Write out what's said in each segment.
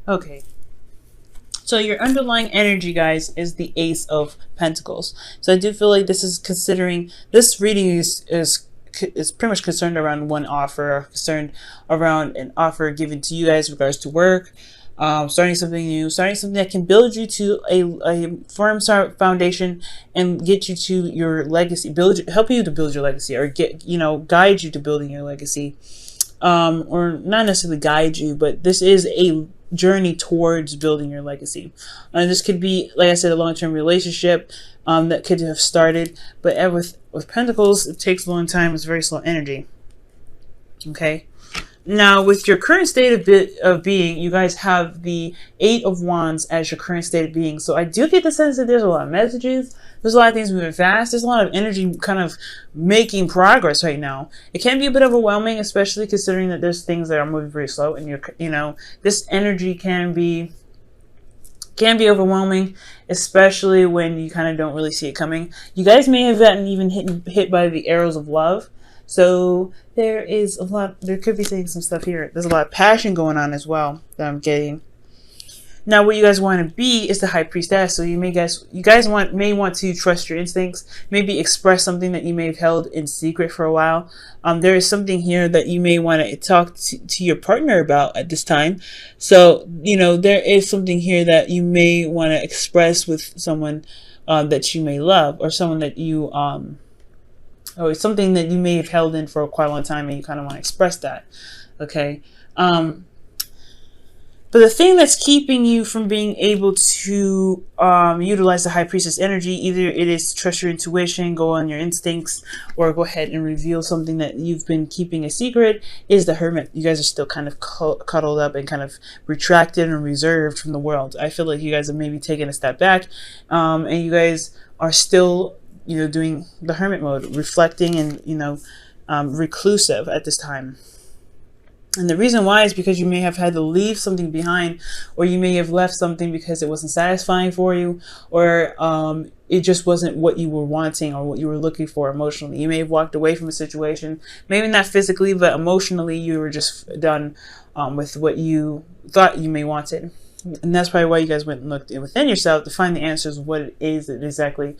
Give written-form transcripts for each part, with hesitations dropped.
Okay. So your underlying energy, guys, is the Ace of Pentacles. So I do feel like this is considering, this reading is pretty much concerned around one offer, concerned around an offer given to you guys in regards to work, starting something new, starting something that can build you to a firm foundation and get you to your legacy, help you to build your legacy, or guide you to building your legacy, or not necessarily guide you, but this is a journey towards building your legacy. And this could be, like I said, a long-term relationship that could have started, but with Pentacles, it takes a long time. It's very slow energy. Okay. Now, with your current state of being, you guys have the Eight of Wands as your current state of being. So I do get the sense that there's a lot of messages. There's a lot of things moving fast. There's a lot of energy kind of making progress right now. It can be a bit overwhelming, especially considering that there's things that are moving very slow. And this energy can be overwhelming, especially when you kind of don't really see it coming. You guys may have gotten even hit by the arrows of love. So there could be saying some stuff here. There's a lot of passion going on as well that I'm getting. Now, what you guys want to be is the High Priestess. So you guys may want to trust your instincts, maybe express something that you may have held in secret for a while. There is something here that you may want to talk to your partner about at this time. So, there is something here that you may want to express with someone that you may love, or someone that you or it's something that you may have held in for quite a long time and you kind of want to express that. Okay. But the thing that's keeping you from being able to utilize the High Priestess energy, either it is to trust your intuition, go on your instincts, or go ahead and reveal something that you've been keeping a secret, is the Hermit. You guys are still kind of cuddled up and kind of retracted and reserved from the world. I feel like you guys have maybe taken a step back, and you guys are still doing the hermit mode, reflecting and, reclusive at this time. And the reason why is because you may have had to leave something behind, or you may have left something because it wasn't satisfying for you, or it just wasn't what you were wanting or what you were looking for emotionally. You may have walked away from a situation, maybe not physically, but emotionally you were just done with what you thought you may wanted. And that's probably why you guys went and looked within yourself to find the answers of what it is that exactly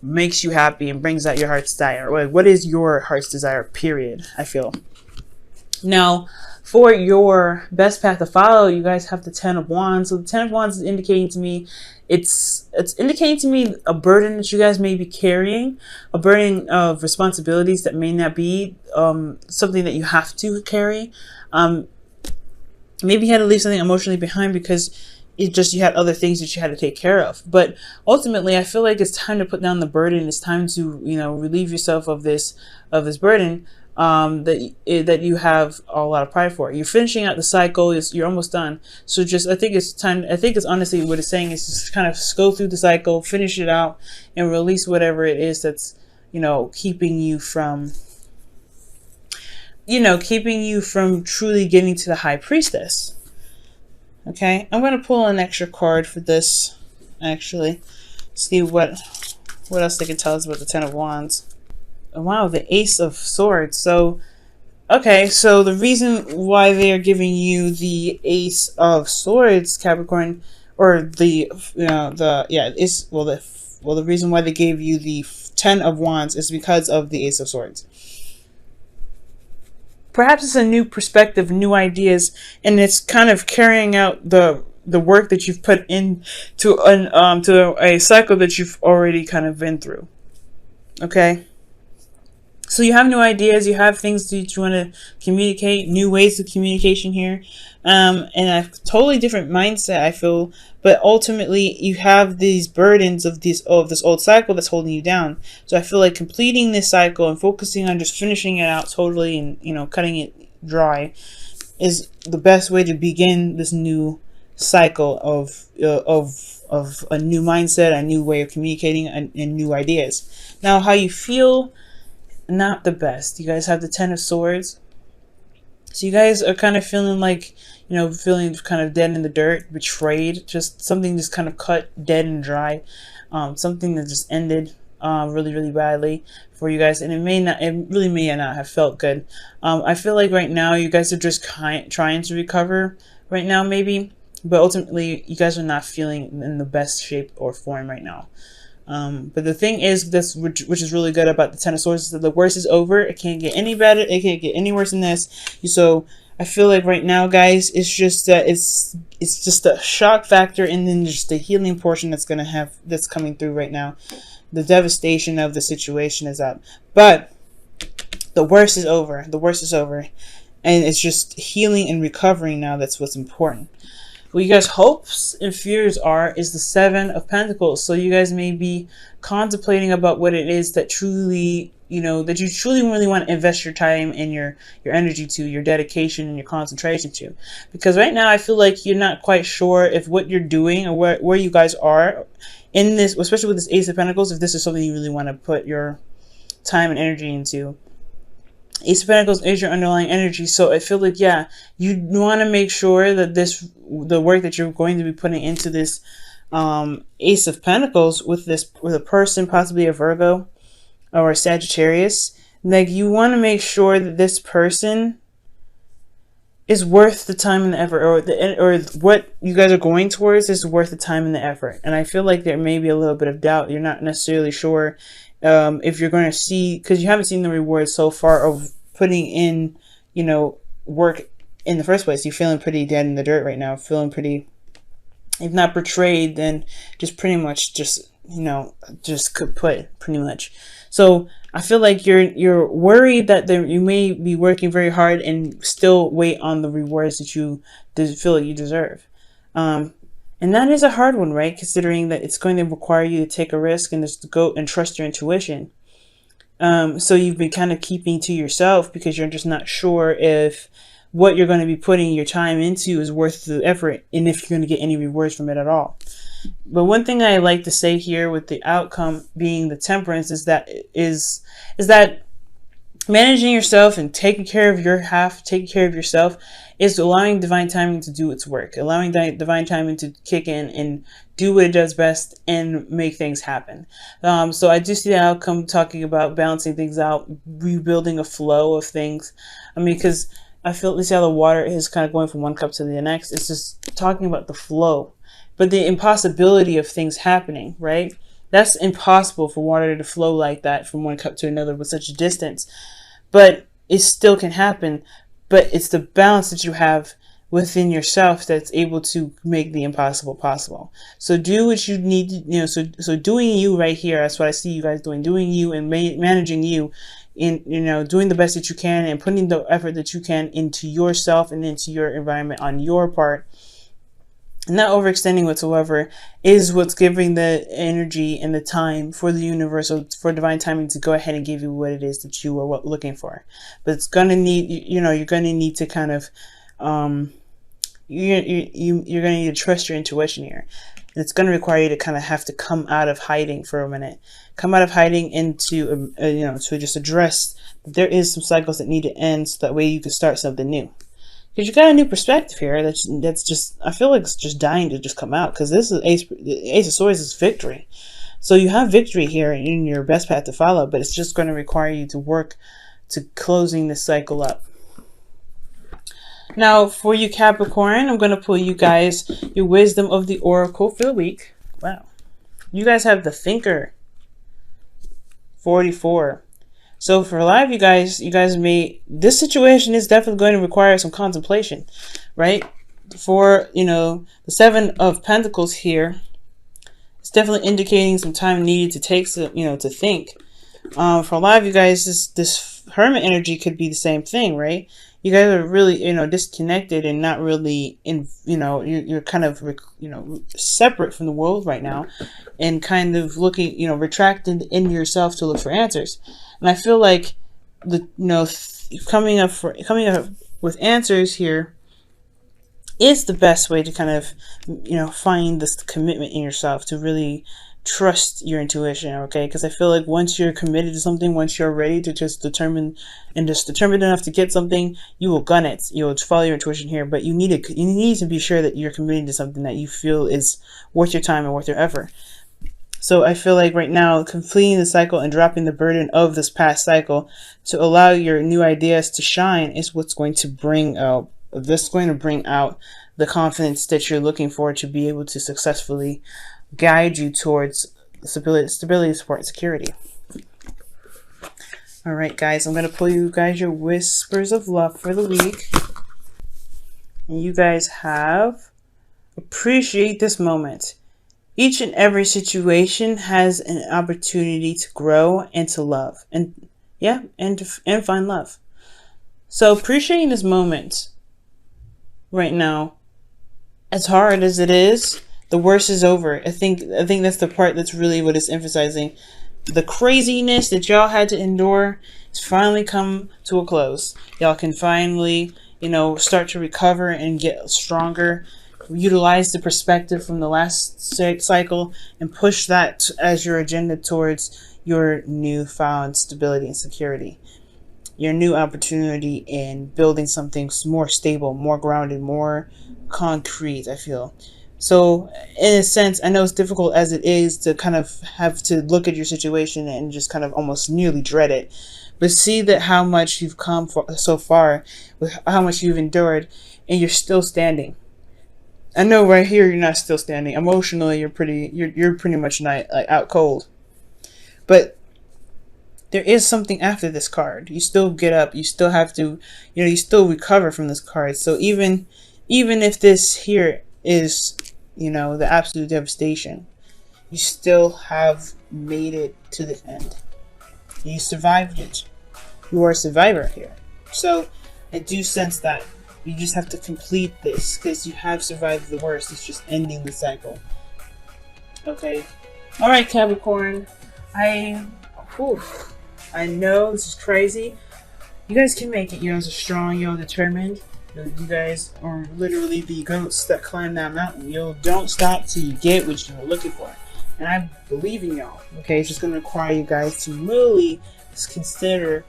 makes you happy and brings out your heart's desire. What is your heart's desire, period, I feel. Now, for your best path to follow, you guys have the Ten of Wands. So the Ten of Wands is indicating to me, it's indicating to me a burden that you guys may be carrying, a burden of responsibilities that may not be something that you have to carry. Maybe you had to leave something emotionally behind because you had other things that you had to take care of. But ultimately, I feel like it's time to put down the burden. It's time to, relieve yourself of this burden that you have a lot of pride for. You're finishing out the cycle. You're almost done. So I think it's time. I think it's honestly what it's saying is just kind of go through the cycle, finish it out, and release whatever it is that's, keeping you from truly getting to the High Priestess. Okay, I'm going to pull an extra card for this, actually. See what else they can tell us about the Ten of Wands. Oh, wow, the Ace of Swords. So, okay, so the reason why they are giving you the Ace of Swords, Capricorn, or the reason why they gave you the Ten of Wands is because of the Ace of Swords. Perhaps it's a new perspective, new ideas, and it's kind of carrying out the work that you've put into to a cycle that you've already kind of been through. Okay? So you have new ideas, you have things that you want to communicate, new ways of communication here, and a totally different mindset, I feel. But ultimately, you have these burdens of this old cycle that's holding you down. So I feel like completing this cycle and focusing on just finishing it out totally and cutting it dry is the best way to begin this new cycle of a new mindset, a new way of communicating, and new ideas. Now, how you feel. Not the best. You guys have the Ten of Swords. So you guys are kind of feeling like, feeling kind of dead in the dirt, betrayed, just something just kind of cut dead and dry. Something that just ended really, really badly for you guys. And it really may not have felt good. I feel like right now you guys are just trying to recover right now, maybe. but ultimately you guys are not feeling in the best shape or form right now. But the thing is, this which is really good about the Ten of Swords, is that the worst is over. It can't get any better. It can't get any worse than this. So I feel like right now, guys, it's just that it's just a shock factor, and then just the healing portion that's coming through right now. The devastation of the situation is up, but the worst is over. The worst is over, and it's just healing and recovering now. That's what's important. What you guys' hopes and fears are is the Seven of Pentacles. So you guys may be contemplating about what it is that truly, that you truly really want to invest your time and your energy to, your dedication and your concentration to. Because right now I feel like you're not quite sure if what you're doing or where you guys are in this, especially with this Ace of Pentacles, if this is something you really want to put your time and energy into. Ace of Pentacles is your underlying energy, so I feel like, yeah, you want to make sure that the work that you're going to be putting into this Ace of Pentacles with a person, possibly a Virgo or a Sagittarius, like you want to make sure that this person is worth the time and the effort, or what you guys are going towards is worth the time and the effort. And I feel like there may be a little bit of doubt. You're not necessarily sure if you're going to see, because you haven't seen the rewards so far of putting in, work in the first place. You're feeling pretty dead in the dirt right now, feeling pretty, if not betrayed, then just pretty much just kaput, pretty much. So I feel like you're worried that you may be working very hard and still wait on the rewards that you feel like you deserve. And that is a hard one, right? Considering that it's going to require you to take a risk and just go and trust your intuition. So you've been kind of keeping to yourself because you're just not sure if what you're going to be putting your time into is worth the effort and if you're going to get any rewards from it at all. But one thing I like to say here with the outcome being the Temperance is that managing yourself and taking care of your half, taking care of yourself, is allowing divine timing to do its work, allowing divine timing to kick in and do what it does best and make things happen. So I do see the outcome talking about balancing things out, rebuilding a flow of things. I mean, because I feel, see how the water is kind of going from one cup to the next. It's just talking about the flow, but the impossibility of things happening, right? That's impossible for water to flow like that from one cup to another with such a distance, but it still can happen. But it's the balance that you have within yourself that's able to make the impossible possible. So do what you need to, so doing you right here, that's what I see you guys doing you and managing you in, doing the best that you can and putting the effort that you can into yourself and into your environment on your part. Not overextending whatsoever is what's giving the energy and the time for the universe, for divine timing to go ahead and give you what it is that you are looking for. But it's going to need, you're going to need to kind of, you're going to need to trust your intuition here. And it's going to require you to kind of have to come out of hiding for a minute. Come out of hiding into, to just address that there is some cycles that need to end so that way you can start something new. Because you got a new perspective here that's just, I feel like it's just dying to just come out. Because this is Ace of Swords is victory. So you have victory here in your best path to follow. But it's just going to require you to work to closing this cycle up. Now for you Capricorn, I'm going to pull you guys your Wisdom of the Oracle for the week. Wow. You guys have the Thinker. 44. So for a lot of you guys this situation is definitely going to require some contemplation, right? For, the Seven of Pentacles here, it's definitely indicating some time needed to take, to think. For a lot of you guys, this Hermit energy could be the same thing, right? You guys are really, disconnected and not really you're kind of, separate from the world right now and kind of looking, retracted in yourself to look for answers. And I feel like coming up with answers here is the best way to kind of, find this commitment in yourself to really trust your intuition, okay? Because I feel like once you're committed to something, once you're ready to just determined enough to get something, you will gun it. You'll follow your intuition here, but you need to be sure that you're committed to something that you feel is worth your time and worth your effort. So I feel like right now, completing the cycle and dropping the burden of this past cycle to allow your new ideas to shine is what's going to bring out the confidence that you're looking for to be able to successfully guide you towards stability, support, and security. All right, guys, I'm going to pull you guys your whispers of love for the week. And you guys have appreciate this moment. Each and every situation has an opportunity to grow and to love, and and find love. So appreciating this moment right now, as hard as it is, the worst is over. I think that's the part that's really what it's emphasizing. The craziness that y'all had to endure has finally come to a close. Y'all can finally, start to recover and get stronger. Utilize the perspective from the last cycle and push that as your agenda towards your newfound stability and security. Your new opportunity in building something more stable, more grounded, more concrete, I feel. So in a sense, I know it's difficult as it is to kind of have to look at your situation and just kind of almost nearly dread it. But see that how much you've come so far, with how much you've endured, and you're still standing. I know right here you're not still standing. Emotionally, you're pretty much not out cold. But there is something after this card. You still get up. You still have to, you still recover from this card. So even if this here is, the absolute devastation, you still have made it to the end. You survived it. You are a survivor here. So I do sense that. You just have to complete this because you have survived the worst. It's just ending the cycle. Okay. All right, Capricorn. I know this is crazy. You guys can make it. You guys are strong. You're determined. You guys are literally the goats that climb that mountain. You don't stop till you get what you're looking for. And I believe in y'all. Okay, it's just going to require you guys to really consider,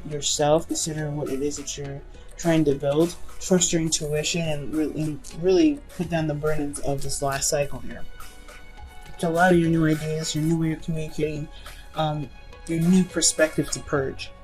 yourself. Consider what it is that you're trying to build. Trust your intuition and really put down the burdens of this last cycle here. To allow your new ideas, your new way of communicating, your new perspective to purge.